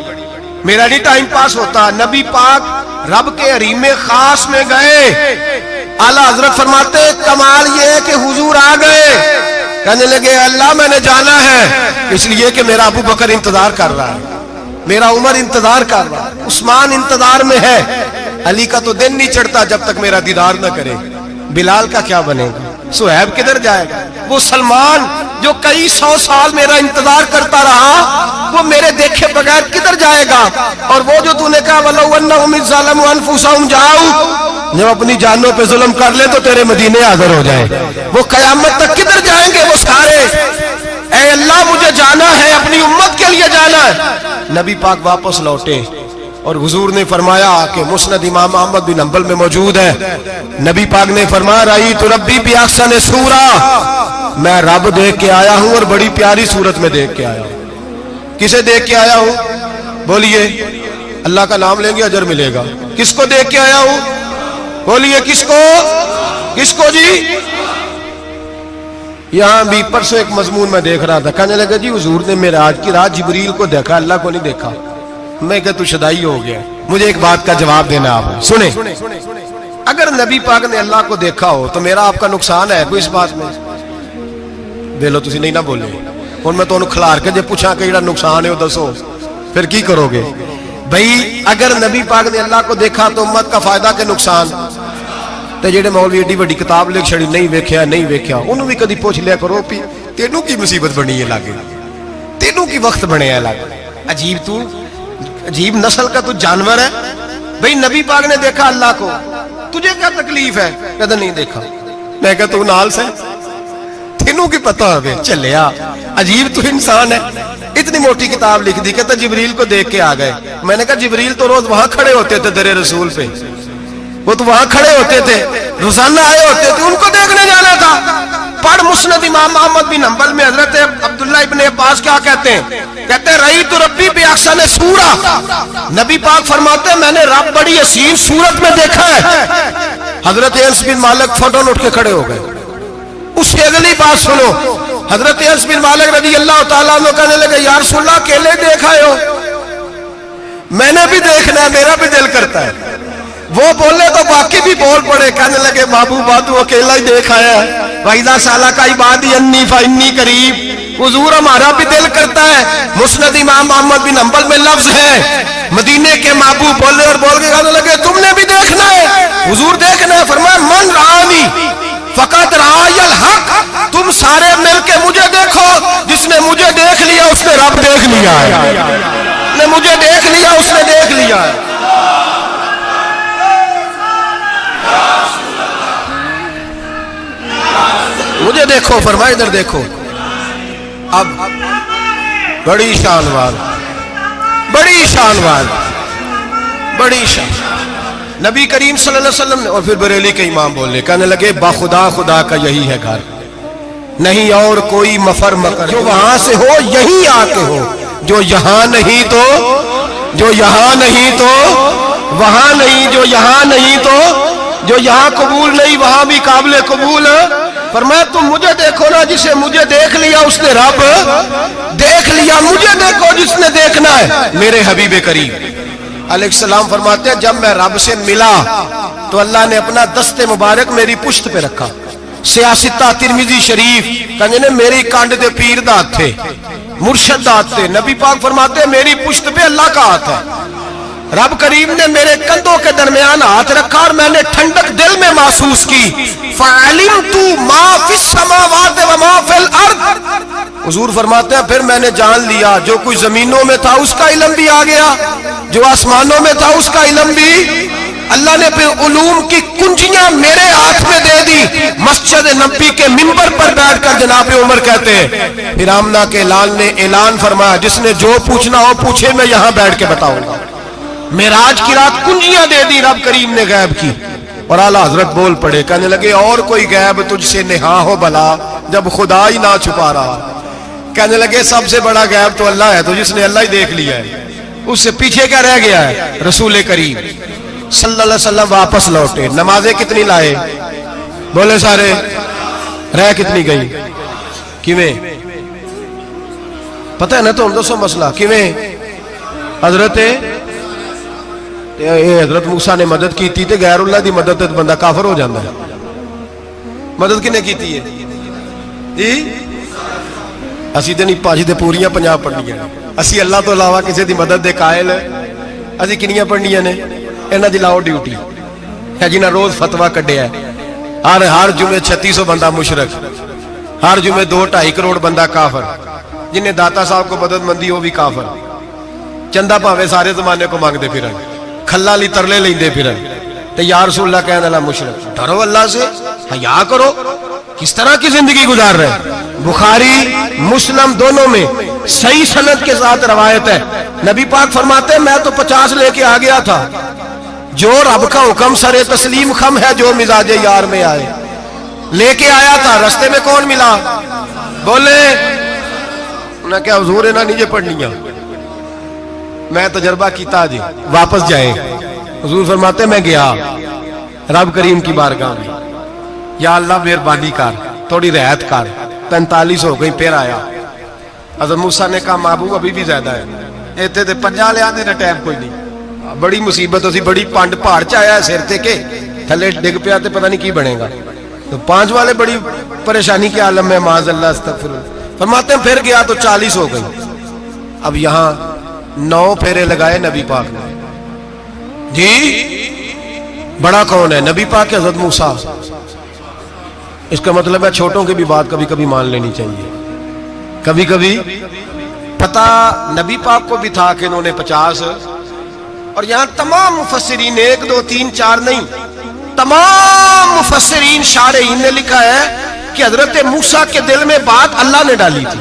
میرا نہیں ٹائم پاس ہوتا. نبی پاک رب کے حریم خاص میں گئے. اعلیٰ حضرت فرماتے کمال یہ ہے کہ حضور آ گئے, کہنے لگے اللہ میں نے جانا ہے اس لیے کہ میرا ابو بکر انتظار کر رہا ہے, میرا عمر انتظار کر رہا ہے, عثمان انتظار میں ہے, علی کا تو دن نہیں چڑھتا جب تک میرا دیدار نہ کرے. بلال کا کیا بنے گا, صہیب کدھر جائے گا, وہ سلمان جو کئی 100 سال میرا انتظار کرتا رہا وہ میرے دیکھے بغیر کدھر جائے گا. اور وہ جو تو نے کہا وَلَوْ أَنَّهُمْ إِذْ ظَلَمُوا أَنفُسَهُمْ جَاءُوا, جب اپنی جانوں پہ ظلم کر لے تو تیرے مدینے حاضر ہو جائے, وہ قیامت تک کدھر جائیں گے وہ سارے. اے اللہ مجھے جانا ہے, اپنی امت کے لیے جانا ہے. نبی پاک واپس لوٹے اور حضور نے فرمایا کہ مسند امام احمد بن حنبل میں موجود ہے. نبی پاک نے فرمایا رأیت ربی بأحسن صورہ, میں رب دیکھ کے آیا ہوں اور بڑی پیاری صورت میں دیکھ کے آیا ہوں. کسے دیکھ کے آیا ہوں؟ بولیے, اللہ کا نام لیں گے اجر ملے گا. کس کو دیکھ کے آیا ہوں؟ بولیے کس کو, کس کو جی؟ یہاں بھی پرسوں ایک مضمون میں دیکھ رہا تھا, کہنے لگا جی حضور نے معراج کی رات جبریل کو دیکھا, اللہ کو نہیں دیکھا. میں کہا تو شدائی ہو گیا. مجھے ایک بات کا جواب دینا آپ سنیں, اگر نبی پاک نے اللہ کو دیکھا ہو تو میرا آپ کا نقصان ہے کوئی اس بات میں؟ دے لو تسی نہیں نہ بولے ہوں, میں تو انہوں کھلار کے جے پوچھا کہ جڑا نقصان ہے وہ دسو, پھر کی کرو گے بھئی؟ اگر نبی پاک نے اللہ کو دیکھا تو امت کا فائدہ کہ نقصان؟ تے جڑے مولوی ایڈی بڑی کتاب لکھ چھڑی نہیں ویکھیا نہیں ویکھیا, انہوں بھی کدی پوچھ لیا کرو پی تینوں کی مصیبت بنی ہے لاگے, تینوں کی وقت بنے ہے لاگے. عجیب تو عجیب نسل کا تو جانور ہے بھئی. نبی پاک نے دیکھا اللہ کو, تجھے کیا تکلیف ہے؟ کہتا نہیں دیکھا. میں کہتا تو نال سے تینوں کی پتہ ہے چلیا. عجیب تو انسان ہے, اتنی موٹی کتاب لکھ دی, کہتا جبریل کو دیکھ کے آ گئے. میں نے کہا جبریل تو روز وہاں کھڑے ہوتے تھے در رسول پہ, وہ تو وہاں کھڑے ہوتے تھے, روزانہ آئے ہوتے تھے, ان کو دیکھنے جانا تھا. پڑھ مسند امام احمد بن حنبل میں حضرت عبداللہ ابن عباس کیا کہتے ہیں, کہتے ہیں رأیت ربی بأحسن صورہ, نبی پاک فرماتے ہیں میں نے رب بڑی حسین صورت میں دیکھا ہے. حضرت انس بن مالک فوٹون اٹھ کے کھڑے ہو گئے. اس سے اگلی بات سنو, حضرت انس بن مالک رضی اللہ تعالیٰ عنہ کہنے لگے یا رسول اللہ اکیلے دیکھا ہو؟ میں نے بھی دیکھنا ہے, میرا بھی دل کرتا ہے. وہ بولے تو باقی بھی بول پڑے, کہنے لگے محبوبہ تو اکیلا ہی دیکھ آیا ہے. وَإِذَا سَأَلَكَ عِبَادِي عَنِّي فَإِنِّي قَرِيبٌ, حضور ہمارا بھی دل کرتا ہے. مسند امام احمد بن حنبل میں لفظ ہے, مدینے کے محبوب بولے اور بول کے کہنے لگے تم نے بھی دیکھنا ہے؟ حضور دیکھنا ہے. فرمایا من رآنی فقط رآی الحق, تم سارے مل کے مجھے دیکھو, جس نے مجھے دیکھ لیا اس نے رب دیکھ لیا ہے. نے مجھے دیکھ لیا، اس نے دیکھ لیا ہے۔ مجھے دیکھو، فرمائے ادھر دیکھو۔ اب بڑی شان وال، بڑی شان وال، بڑی شان نبی کریم صلی اللہ علیہ وسلم نے، اور پھر بریلی کے امام بولے، کہنے لگے باخدا خدا کا یہی ہے گھر، نہیں اور کوئی مفر مکر، جو وہاں سے ہو یہیں آ کے ہو، جو یہاں نہیں تو، جو یہاں نہیں تو وہاں نہیں، جو یہاں نہیں تو جو یہاں قبول نہیں وہاں بھی قابل قبول ہے۔ فرمایا تم مجھے دیکھو نا، جسے مجھے دیکھ لیا اس نے رب دیکھ لیا، مجھے دیکھو جس نے دیکھنا ہے میرے حبیب کریم علیہ السلام۔ فرماتے ہیں جب میں رب سے ملا تو اللہ نے اپنا دست مبارک میری پشت پہ رکھا، سیاستہ ترمذی شریف کہنے نے میری کانڈ دے پیر دات تھے، مرشد دات تھے۔ نبی پاک فرماتے ہیں میری پشت پہ اللہ کا ہاتھ ہے، رب کریم نے میرے کندھوں کے درمیان ہاتھ رکھا اور میں نے ٹھنڈک دل میں محسوس کی۔ فَعَلِمْتُ مَا فِي السَّمَاوَاتِ وَمَا فِي الْأَرْضِ، حضور فرماتے ہیں پھر میں نے جان لیا جو کچھ زمینوں میں تھا اس کا علم بھی آ گیا، جو آسمانوں میں تھا اس کا علم بھی۔ اللہ نے پھر علوم کی کنجیاں میرے ہاتھ میں دے دی۔ مسجد نبی کے منبر پر بیٹھ کر جناب عمر کہتے ہیں پھر آمنہ کے لال نے اعلان فرمایا جس نے جو پوچھنا ہو پوچھے، میں یہاں بیٹھ کے بتاؤں گا۔ معراج کی رات کنجیاں دے دی رب کریم نے غیب کی، اور اعلیٰ حضرت بول پڑے، کہنے لگے اور کوئی غیب تجھ سے نہا ہو بھلا جب خدا ہی نہ چھپا رہا۔ کہنے لگے سب سے بڑا غیب تو اللہ ہے، تو جس نے اللہ ہی دیکھ لیا ہے اس سے پیچھے کیا رہ گیا ہے؟ رسول کریم صلی اللہ علیہ وسلم واپس لوٹے، نمازیں کتنی لائے؟ بولے سارے، رہ کتنی گئی؟ کیویں پتہ ہے نا؟ تو ہم دوسرا مسئلہ کیویں حضرت موسیٰ نے مدد کی تھی تے غیر اللہ دی مدد تے بندہ کافر ہو جاندہ ہے۔ مدد کنے کی تھی ہے جی؟ اسی تے نہیں پاجی تے پوریاں 50 پڑھنیاں، اسی اللہ تو علاوہ کسی دی مدد دے قائل ہے، اسی کنیاں پڑھنیاں نے؟ انہاں دی لاؤ ڈیوٹی ہے جنہاں روز فتویٰ کڈیا ہے، ہر جمعے 3600 بندہ مشرک، ہر جمعے 2-2.5 کروڑ بندہ کافر، جنہیں داتا صاحب کو مدد مندی ہو بھی کافر، چندہ پاوے سارے زمانے کو مانگ دے پھر کھلا لی ترلے لیں دے پھر تے یا رسول اللہ کہنے اللہ مشرک۔ ڈرو اللہ سے، حیا کرو، کس طرح کی زندگی گزار رہے؟ بخاری مسلم دونوں میں صحیح سند کے ساتھ روایت ہے، نبی پاک فرماتے ہیں میں تو 50 لے کے آ گیا تھا، جو رب کا حکم سر تسلیم خم ہے جو مزاج یار میں آئے، لے کے آیا تھا، رستے میں کون ملا؟ بولے انہاں کیا حضور انہاں نیچے پڑھنیاں، میں تجربہ کیتا جی، واپس جائے۔ حضور فرماتے میں گیا رب کریم کی بارگاہ میں، یا اللہ مہربانی کر، تھوڑی رعایت کر، 45 ہو گئی، پھر آیا۔ حضرت موسیٰ نے کہا محبوب ابھی بھی زیادہ ہے، ایتھے تے 50 لے آنے نا ٹائم کوئی نہیں، بڑی مصیبت ہوتی، بڑی پانڈ پہاڑ چایا ہے سر تے کے تھلے ڈگ پیا تے پتہ نہیں کی بنے گا، تو 5 والے بڑی پریشانی کے عالم میں، معاذ اللہ استغفر اللہ۔ فرماتے ہیں پھر گیا تو 40 ہو گئی۔ اب یہاں 9 پھیرے لگائے نبی پاک نے جی۔ بڑا کون ہے؟ نبی پاک کے حضرت موسیٰ۔ اس کا مطلب ہے چھوٹوں کی بھی بات کبھی کبھی مان لینی چاہیے، کبھی کبھی پتہ نبی پاک کو بھی تھا کہ انہوں نے 50، اور یہاں تمام مفسرین 1 2 3 4 نہیں، تمام مفسرین شارحین نے لکھا ہے کہ حضرت موسیٰ کے دل میں بات اللہ نے ڈالی تھی،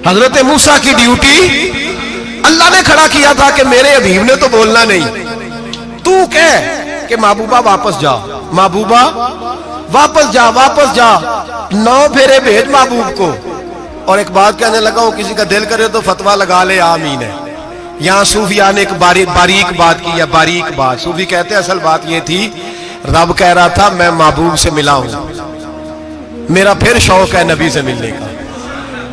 حضرت موسیٰ کی ڈیوٹی اللہ نے کھڑا کیا تھا کہ میرے حبیب نے تو بولنا نہیں، تو کہہ کہ محبوبہ واپس جا، محبوبہ واپس جا، واپس جا، 9 پھیرے بھیج محبوب کو۔ اور ایک بات کہنے لگا ہوں، کسی کا دل کرے تو فتویٰ لگا لے، آمین ہے۔ یہاں صوفیاء نے ایک باریک بات کی ہے، باریک بات۔ صوفی کہتے ہیں اصل بات یہ تھی رب کہہ رہا تھا میں محبوب سے ملا ہوں، میرا پھر شوق ہے نبی سے ملنے کا،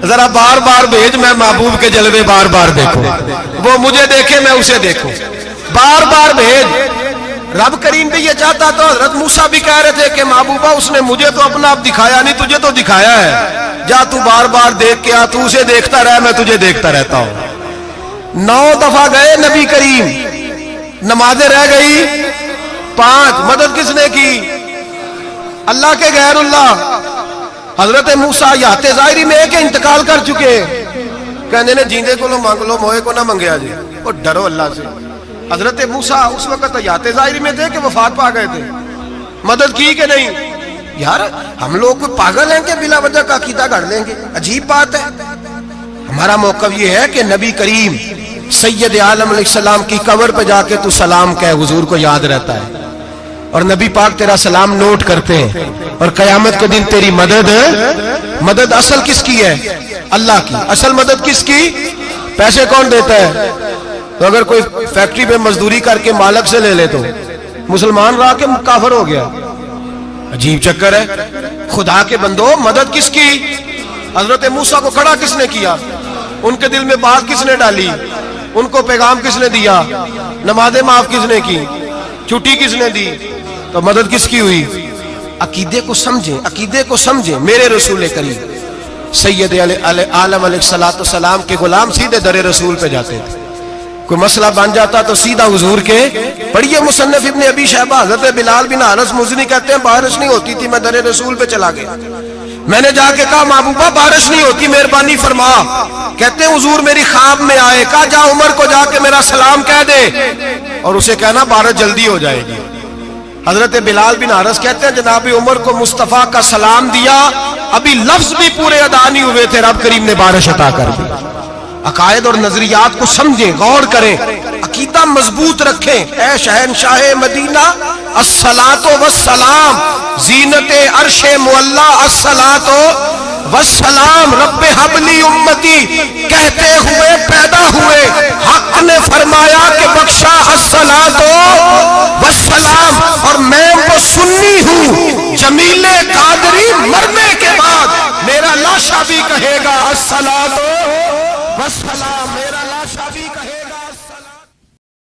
ذرا بار بار بھیج، میں محبوب کے جلوے بار بار دیکھوں، وہ مجھے دیکھے میں اسے دیکھوں، بار بار بھیج۔ رب کریم بھی یہ چاہتا تو حضرت موسیٰ بھی کہہ رہے تھے کہ محبوبہ اس نے مجھے تو اپنا اب دکھایا نہیں، تجھے تو دکھایا ہے، جا تو بار بار دیکھ کے آ، تو اسے دیکھتا رہ، میں تجھے دیکھتا رہتا ہوں۔ 9 دفعہ گئے نبی کریم، نمازیں رہ گئی 5، مدد کس نے کی؟ اللہ کے غیر اللہ۔ حضرت موسیٰ یات ظاہری میں کہ انتقال کر چکے، کہنے نے جیندے کو لو مانگ لو موئے کو نہ منگیا جی. وہ ڈرو اللہ سے. حضرت موسیٰ اس وقت حیات ظاہری میں تھے کہ وفات پا گئے تھے. مدد کی کہ نہیں؟ یار ہم لوگ کوئی پاگل ہیں کہ بلا وجہ کا عقیدہ گھڑ لیں گے؟ عجیب بات ہے. ہمارا موقف یہ ہے کہ نبی کریم سید عالم علیہ السلام کی قبر پہ جا کے تو سلام کہے، حضور کو یاد رہتا ہے، اور نبی پاک تیرا سلام نوٹ کرتے ہیں. اور قیامت کے دن تیری مدد اصل کس کی ہے؟ اللہ کی. اصل مدد کس کی؟ پیسے کون دیتا ہے؟ تو اگر کوئی فیکٹری پہ مزدوری کر کے مالک سے لے لے تو مسلمان رہا کے کافر ہو گیا. عجیب چکر ہے. خدا کے بندو مدد کس کی؟ حضرت موسیٰ کو کھڑا کس نے کیا؟ ان کے دل میں بات کس نے ڈالی؟ ان کو پیغام کس نے دیا؟ نمازیں معاف کس نے کی؟ چھٹی کس نے دی؟ تو مدد کس کی ہوئی؟ عقیدے کو سمجھیں، عقیدے کو سمجھیں. میرے رسول کریم سید عالم علیہ السلام کے غلام سیدھے در رسول پہ جاتے تھے. کوئی مسئلہ بن جاتا تو سیدھا حضور کے. پڑھیے مصنف ابن ابی شیبہ، حضرت بلال بن حارث مزنی کہتے ہیں بارش نہیں ہوتی تھی، میں در رسول پہ چلا گیا. میں نے جا کے کہا محبوبہ بارش نہیں ہوتی، مہربانی فرما. کہتے ہیں حضور میری خواب میں آئے، کہا جا عمر کو جا کے میرا سلام کہہ دے اور اسے کہنا بارش جلدی ہو جائے گی. حضرت بلال بن حارث کہتے ہیں جناب عمر کو مصطفیٰ کا سلام دیا، ابھی لفظ بھی پورے ادا نہیں ہوئے تھے، رب کریم نے بارش عطا کر دی. عقائد اور نظریات کو سمجھیں، غور کریں، عقیدہ مضبوط رکھیں. اے شہنشاہ مدینہ الصلاۃ والسلام، زینت عرش معلی الصلاۃ والسلام، رب حبلی امتی کہتے ہوئے پیدا ہوئے. حق نے فرمایا کہ بخشا الصلاۃ والسلام، اور میں وہ سنی ہوں جمیل قادری مرنے کے بعد میرا لاشا بھی کہے گا الصلاۃ والسلام. میرا